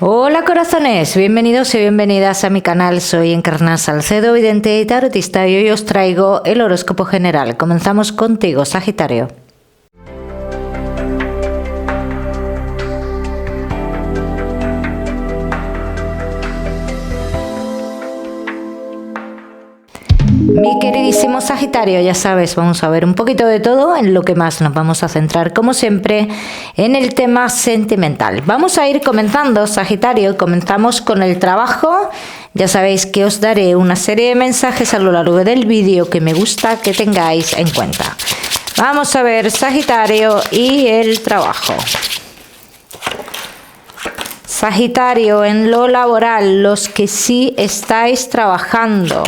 Hola corazones, bienvenidos y bienvenidas a mi canal. Soy Encarna Salcedo, vidente y tarotista, y hoy os traigo el horóscopo general. Comenzamos contigo, Sagitario. Mi queridísimo Sagitario, ya sabes, vamos a ver un poquito de todo, en lo que más nos vamos a centrar, como siempre, en el tema sentimental. Vamos a ir comenzando, Sagitario, comenzamos con el trabajo. Ya sabéis que os daré una serie de mensajes a lo largo del vídeo que me gusta que tengáis en cuenta. Vamos a ver, Sagitario, y el trabajo. Sagitario, en lo laboral, los que sí estáis trabajando.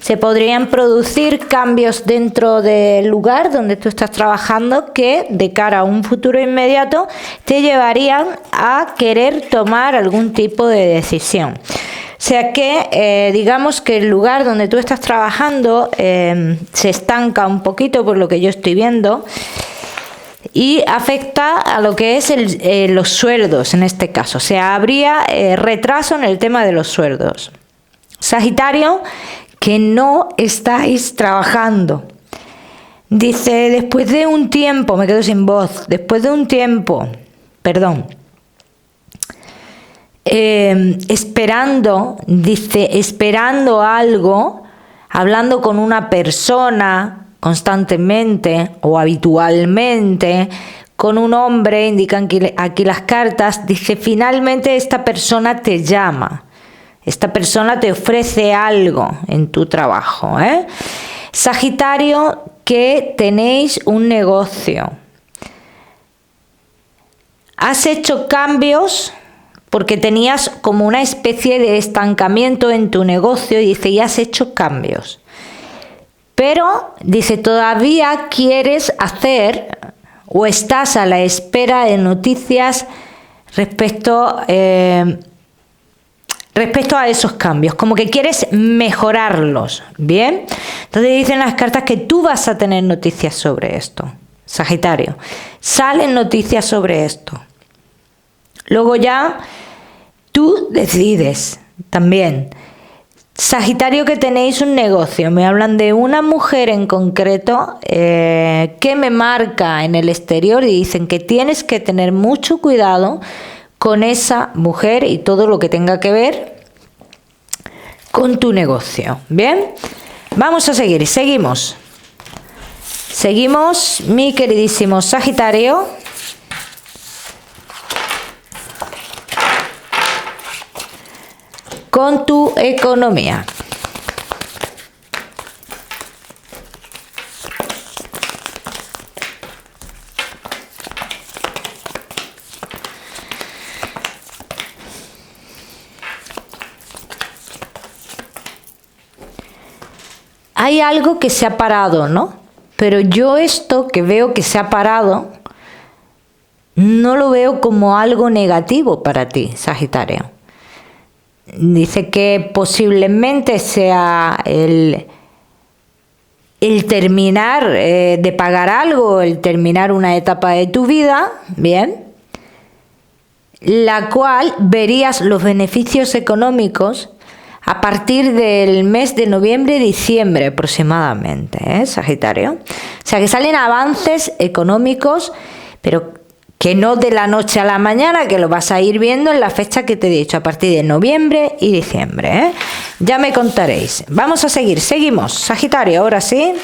Se podrían producir cambios dentro del lugar donde tú estás trabajando que de cara a un futuro inmediato te llevarían a querer tomar algún tipo de decisión. O sea que digamos que el lugar donde tú estás trabajando se estanca un poquito por lo que yo estoy viendo y afecta a lo que es los sueldos en este caso. O sea, habría retraso en el tema de los sueldos. Sagitario, que no estáis trabajando. Dice, después de un tiempo, me quedo sin voz, después de un tiempo, esperando, dice, esperando algo, hablando con una persona constantemente o habitualmente, con un hombre, indican aquí las cartas, dice, finalmente esta persona te llama. Esta persona te ofrece algo en tu trabajo, ¿eh? Sagitario, que tenéis un negocio. Has hecho cambios porque tenías como una especie de estancamiento en tu negocio y dice, y has hecho cambios. Pero, dice, todavía quieres hacer o estás a la espera de noticias respecto a esos cambios, como que quieres mejorarlos, ¿bien? Entonces dicen las cartas que tú vas a tener noticias sobre esto, Sagitario. Salen noticias sobre esto. Luego ya tú decides también. Sagitario, que tenéis un negocio. Me hablan de una mujer en concreto que me marca en el exterior y dicen que tienes que tener mucho cuidado con esa mujer y todo lo que tenga que ver con tu negocio. Bien, vamos a seguir. Seguimos, mi queridísimo Sagitario. Con tu economía. Hay algo que se ha parado, ¿no? Pero yo esto que veo que se ha parado, no lo veo como algo negativo para ti, Sagitario. Dice que posiblemente sea el terminar de pagar algo, el terminar una etapa de tu vida, ¿bien? La cual verías los beneficios económicos a partir del mes de noviembre-diciembre aproximadamente, ¿eh, Sagitario? O sea, que salen avances económicos, pero que no de la noche a la mañana, que lo vas a ir viendo en la fecha que te he dicho, a partir de noviembre y diciembre, ¿eh? Ya me contaréis. Vamos a seguir, seguimos, Sagitario, ahora sí,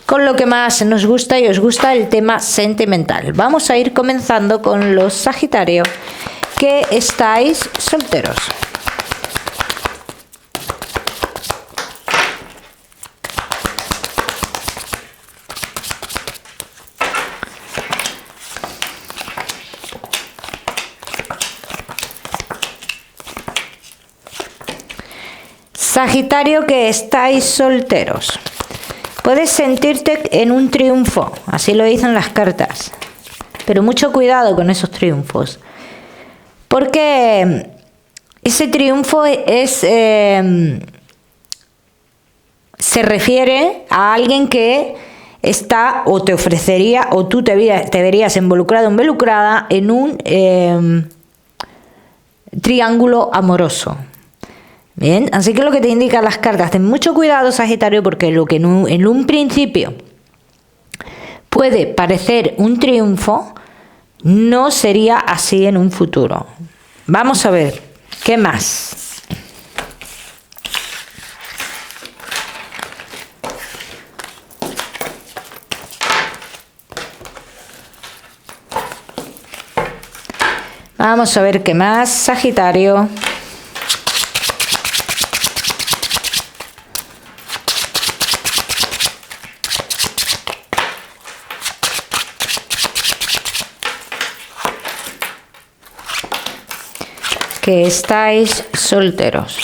con lo que más nos gusta y os gusta, el tema sentimental. Vamos a ir comenzando con los Sagitario que estáis solteros. Sagitario, que estáis solteros. Puedes sentirte en un triunfo, así lo dicen las cartas. Pero mucho cuidado con esos triunfos. Porque ese triunfo se refiere a alguien que está o te ofrecería o tú te verías involucrado o involucrada en un triángulo amoroso. Bien, así que lo que te indican las cartas, ten mucho cuidado, Sagitario, porque lo que en un principio puede parecer un triunfo, no sería así en un futuro. Vamos a ver, ¿qué más? Vamos a ver qué más, Sagitario. Que estáis solteros.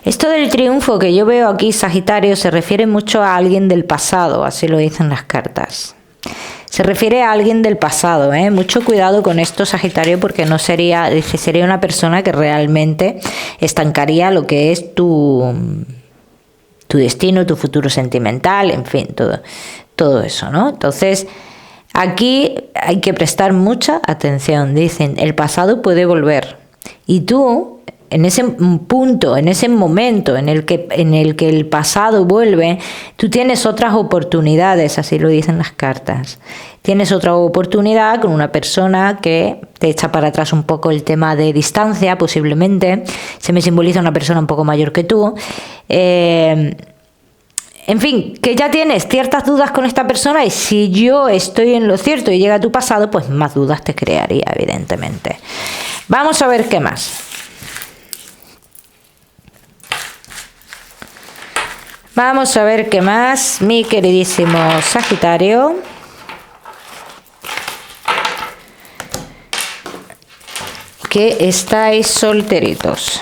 Esto del triunfo que yo veo aquí, Sagitario, se refiere mucho a alguien del pasado, así lo dicen las cartas. Se refiere a alguien del pasado, ¿eh? Mucho cuidado con esto, Sagitario, porque no sería, dice, sería una persona que realmente estancaría lo que es tu destino, tu futuro sentimental, en fin, todo eso, ¿no? Entonces, aquí hay que prestar mucha atención. Dicen, el pasado puede volver. Y tú, en ese punto, en ese momento en el que el pasado vuelve, tú tienes otras oportunidades, así lo dicen las cartas. Tienes otra oportunidad con una persona que te echa para atrás un poco el tema de distancia, posiblemente. Se me simboliza una persona un poco mayor que tú. En fin, que ya tienes ciertas dudas con esta persona y si yo estoy en lo cierto y llega a tu pasado, pues más dudas te crearía, evidentemente. Vamos a ver qué más. Vamos a ver qué más, mi queridísimo Sagitario. Que estáis solteritos.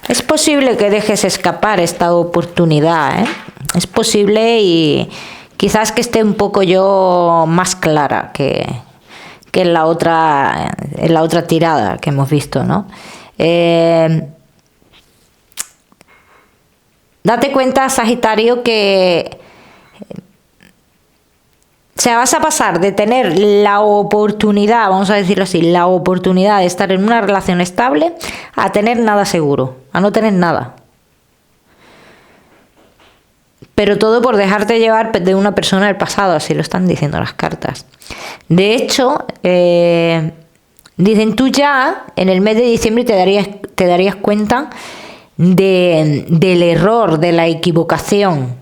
Es posible que dejes escapar esta oportunidad, ¿eh? Es posible y quizás que esté un poco yo más clara que en la otra tirada que hemos visto, ¿no? Date cuenta, Sagitario, que vas a pasar de tener la oportunidad, vamos a decirlo así, la oportunidad de estar en una relación estable a tener nada seguro, a no tener nada. Pero todo por dejarte llevar de una persona del pasado, así lo están diciendo las cartas. De hecho, dicen tú ya en el mes de diciembre te darías cuenta del error, de la equivocación.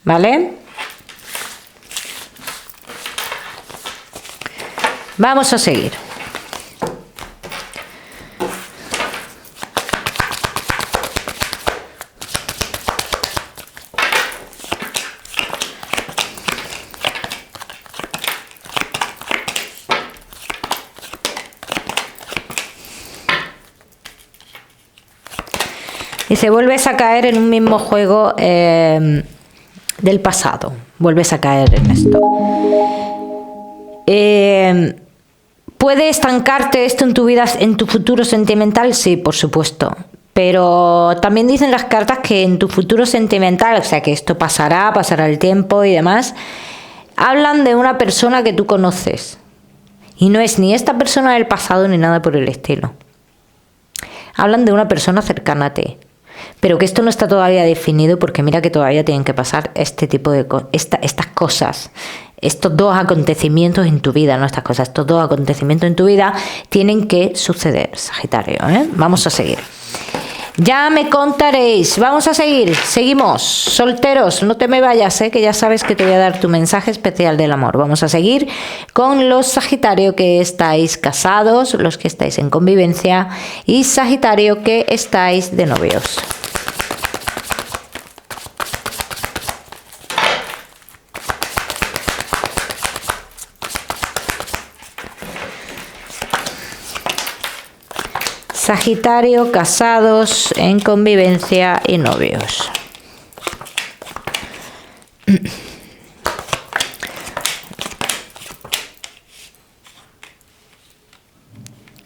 ¿Vale? Vamos a seguir. Y se vuelves a caer en un mismo juego del pasado. Vuelves a caer en esto. ¿Puede estancarte esto en tu vida, en tu futuro sentimental? Sí, por supuesto. Pero también dicen las cartas que en tu futuro sentimental, o sea que esto pasará el tiempo y demás, hablan de una persona que tú conoces. Y no es ni esta persona del pasado ni nada por el estilo. Hablan de una persona cercana a ti. Pero que esto no está todavía definido porque mira que todavía tienen que pasar este tipo de estas cosas. Estos dos acontecimientos en tu vida, no estas cosas, estos dos acontecimientos en tu vida tienen que suceder, Sagitario, ¿eh? Vamos a seguir. Ya me contaréis, vamos a seguir, seguimos, solteros, no te me vayas, que ya sabes que te voy a dar tu mensaje especial del amor. Vamos a seguir con los Sagitario que estáis casados, los que estáis en convivencia y Sagitario que estáis de novios. Sagitario, casados, en convivencia y novios.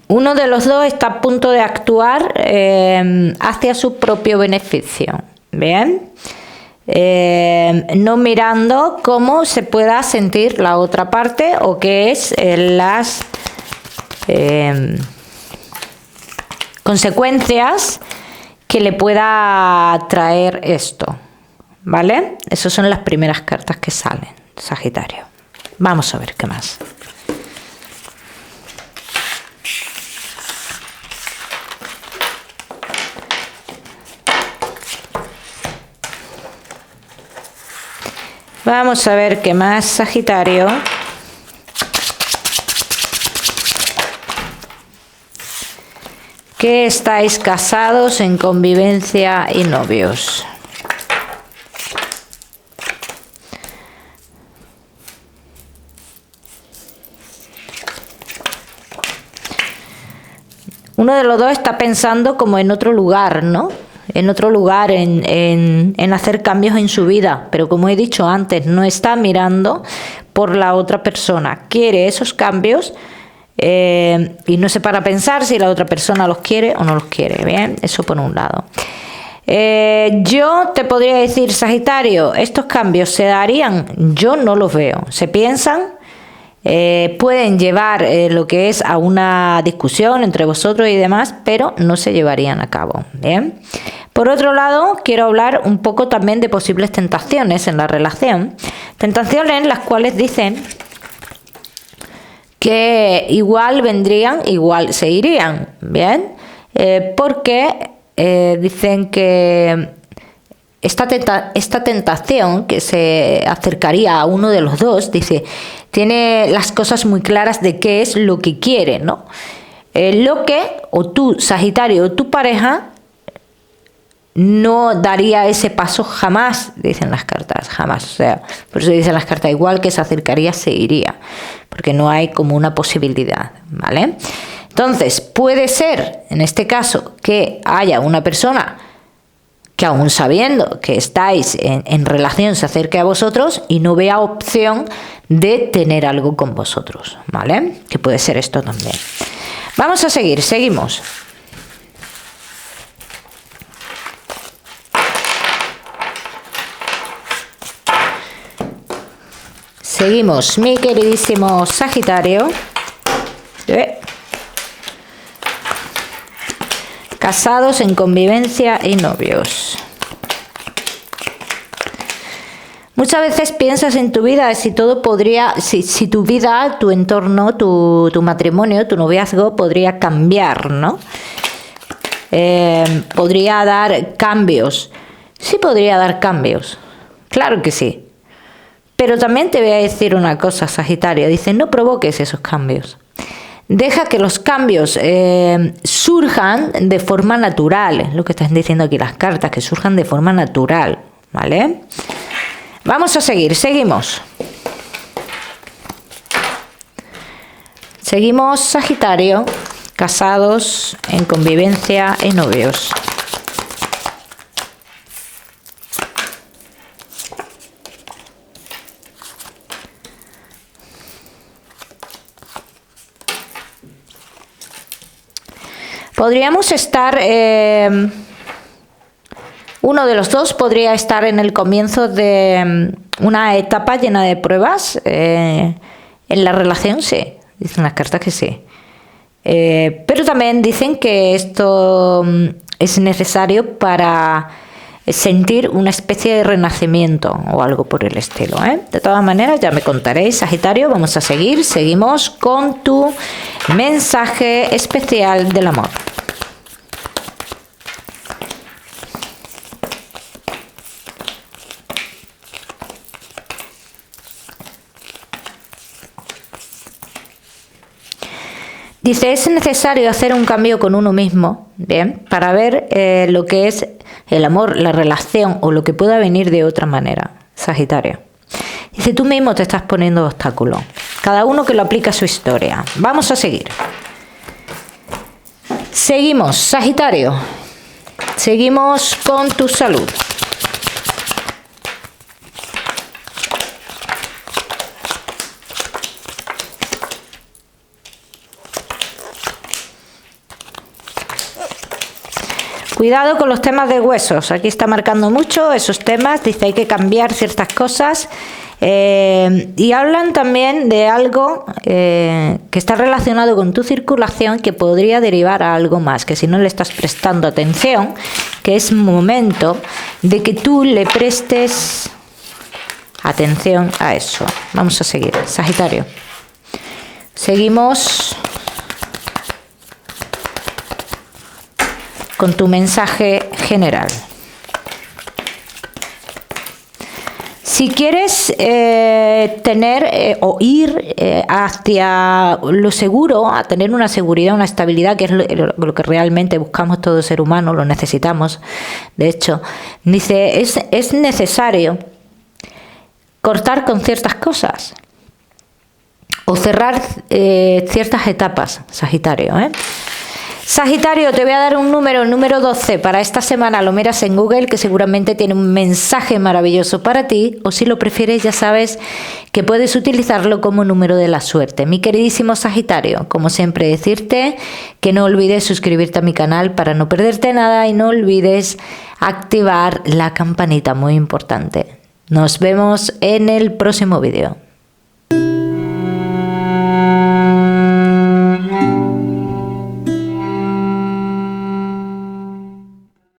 Uno de los dos está a punto de actuar hacia su propio beneficio. Bien. No mirando cómo se pueda sentir la otra parte o qué es las consecuencias que le pueda traer esto, ¿vale? Esas son las primeras cartas que salen, Sagitario. Vamos a ver qué más. Vamos a ver qué más, Sagitario. Que estáis casados, en convivencia y novios. Uno de los dos está pensando como en otro lugar, ¿no? En otro lugar, en hacer cambios en su vida, pero como he dicho antes, no está mirando por la otra persona. Quiere esos cambios y no se para a pensar si la otra persona los quiere o no los quiere. Bien, eso por un lado. Yo te podría decir, Sagitario, estos cambios se darían, yo no los veo. Se piensan, pueden llevar lo que es a una discusión entre vosotros y demás, pero no se llevarían a cabo. Bien. Por otro lado, quiero hablar un poco también de posibles tentaciones en la relación. Tentaciones las cuales dicen que igual vendrían, igual se irían. Bien. Porque dicen que esta tentación que se acercaría a uno de los dos, dice, tiene las cosas muy claras de qué es lo que quiere, ¿no? Lo que o tú, Sagitario, o tu pareja no daría ese paso jamás, dicen las cartas, jamás. O sea, por eso dicen las cartas, igual que se acercaría, se iría, porque no hay como una posibilidad, ¿vale? Entonces, puede ser, en este caso, que haya una persona que aún sabiendo que estáis en relación se acerque a vosotros y no vea opción de tener algo con vosotros, ¿vale? Que puede ser esto también. Vamos a seguir, seguimos. Seguimos, mi queridísimo Sagitario. Casados, en convivencia y novios. Muchas veces piensas en tu vida, si todo podría, si tu vida, tu entorno, tu matrimonio, tu noviazgo podría cambiar, ¿no? Podría dar cambios. Sí podría dar cambios, claro que sí. Pero también te voy a decir una cosa, Sagitario. Dice, no provoques esos cambios. Deja que los cambios surjan de forma natural. Es lo que están diciendo aquí las cartas, que surjan de forma natural, ¿vale? Vamos a seguir, seguimos. Seguimos, Sagitario, casados, en convivencia y novios. Podríamos estar, uno de los dos podría estar en el comienzo de una etapa llena de pruebas. En la relación, sí, dicen las cartas que sí. Pero también dicen que esto es necesario para sentir una especie de renacimiento o algo por el estilo, ¿eh? De todas maneras, ya me contaréis, Sagitario. Vamos a seguir, seguimos con tu mensaje especial del amor. Dice, es necesario hacer un cambio con uno mismo, bien, para ver lo que es el amor, la relación o lo que pueda venir de otra manera, Sagitario. Dice, tú mismo te estás poniendo obstáculos, cada uno que lo aplica a su historia. Vamos a seguir. Seguimos, Sagitario. Seguimos con tu salud. Cuidado con los temas de huesos. Aquí está marcando mucho esos temas. Dice hay que cambiar ciertas cosas. Y hablan también de algo que está relacionado con tu circulación, que podría derivar a algo más, que si no le estás prestando atención, que es momento de que tú le prestes atención a eso. Vamos a seguir, Sagitario. Seguimos con tu mensaje general. Si quieres o ir hacia lo seguro, a tener una seguridad, una estabilidad, que es lo que realmente buscamos todo ser humano, lo necesitamos, de hecho, dice, es necesario cortar con ciertas cosas o cerrar ciertas etapas, Sagitario, Sagitario, te voy a dar un número, el número 12 para esta semana. Lo miras en Google, que seguramente tiene un mensaje maravilloso para ti, o si lo prefieres ya sabes que puedes utilizarlo como número de la suerte. Mi queridísimo Sagitario, como siempre decirte que no olvides suscribirte a mi canal para no perderte nada y no olvides activar la campanita, muy importante. Nos vemos en el próximo vídeo.